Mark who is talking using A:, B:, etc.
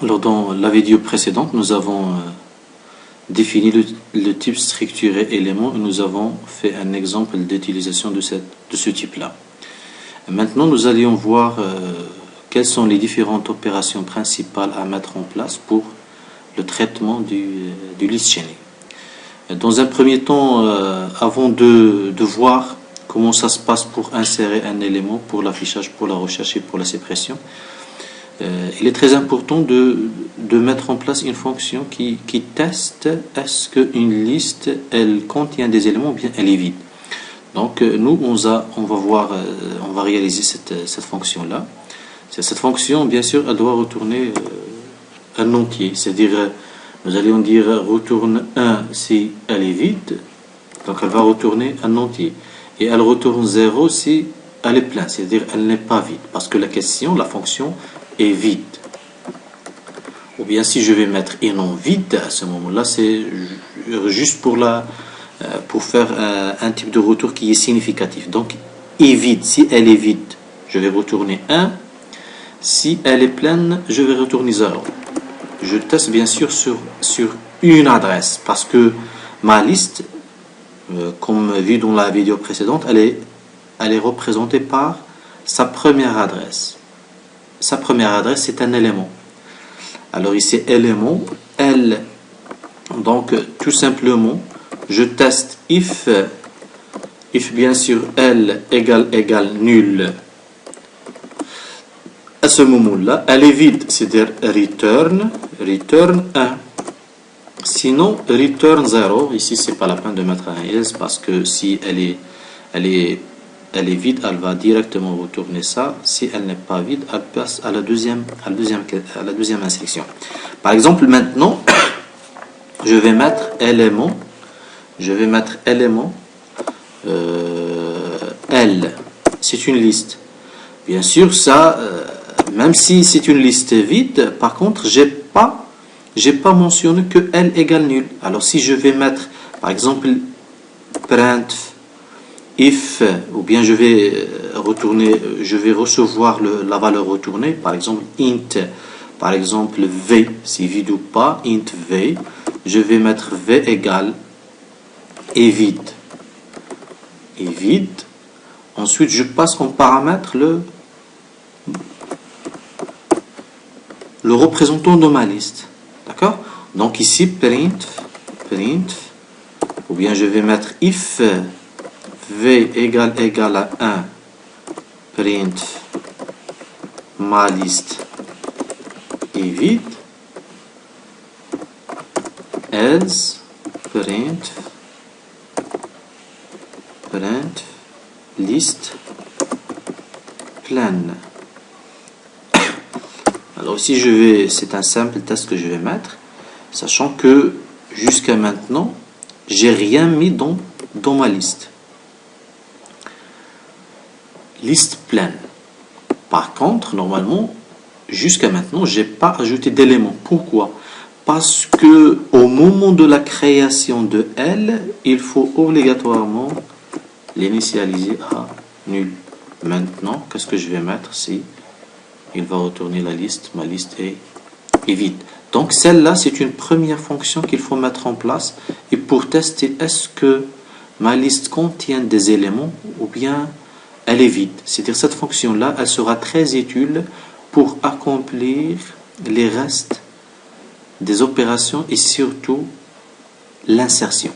A: Alors, dans la vidéo précédente, nous avons défini le type structuré élément et nous avons fait un exemple d'utilisation de ce type-là. Maintenant, nous allions voir quelles sont les différentes opérations principales à mettre en place pour le traitement du list chainé. Dans un premier temps, avant de voir comment ça se passe pour insérer un élément, pour l'affichage, pour la recherche et pour la suppression, il est très important de mettre en place une fonction qui teste est-ce qu'une liste elle contient des éléments ou bien elle est vide. Donc nous on va réaliser cette fonction là. Cette fonction bien sûr elle doit retourner un entier, c'est-à-dire nous allons dire retourne 1 si elle est vide, donc elle va retourner un entier, et elle retourne 0 si elle est pleine, c'est-à-dire elle n'est pas vide, parce que la fonction est vide. Ou bien si je vais mettre et non vide, à ce moment-là, c'est juste pour faire un type de retour qui est significatif. Donc, est vide, si elle est vide, je vais retourner 1. Si elle est pleine, je vais retourner 0. Je teste bien sûr sur une adresse, parce que ma liste, comme vu dans la vidéo précédente, elle est représentée par sa première adresse. Sa première adresse, c'est un élément. Alors ici, élément, L. Donc, tout simplement, je teste if bien sûr L égale nul. À ce moment-là, elle est vide, c'est-à-dire return 1. Sinon, return 0. Ici, c'est pas la peine de mettre un else parce que si elle est vide, elle va directement retourner ça. Si elle n'est pas vide, elle passe à la deuxième instruction. Par exemple, maintenant, je vais mettre élément L. C'est une liste. Bien sûr, ça, même si c'est une liste vide, par contre, j'ai pas mentionné que L égale nul. Alors, si je vais mettre, par exemple, print if, ou bien je vais recevoir la valeur retournée, par exemple int, par exemple v, c'est vide ou pas, int v, je vais mettre v égale est vide. Ensuite, je passe en paramètre le représentant de ma liste. D'accord? Donc ici, print, ou bien je vais mettre if v égale à 1, print ma liste est vide, else print liste pleine. Alors ici c'est un simple test que je vais mettre, sachant que jusqu'à maintenant j'ai rien mis dans ma liste pleine. Par contre, normalement, jusqu'à maintenant, j'ai pas ajouté d'éléments. Pourquoi? Parce que au moment de la création de L, il faut obligatoirement l'initialiser à nul. Maintenant, qu'est-ce que je vais mettre? Si il va retourner la liste, ma liste est vide. Donc celle-là, c'est une première fonction qu'il faut mettre en place et pour tester est-ce que ma liste contient des éléments ou bien elle est vide. C'est-à-dire cette fonction-là, elle sera très utile pour accomplir les restes des opérations et surtout l'insertion.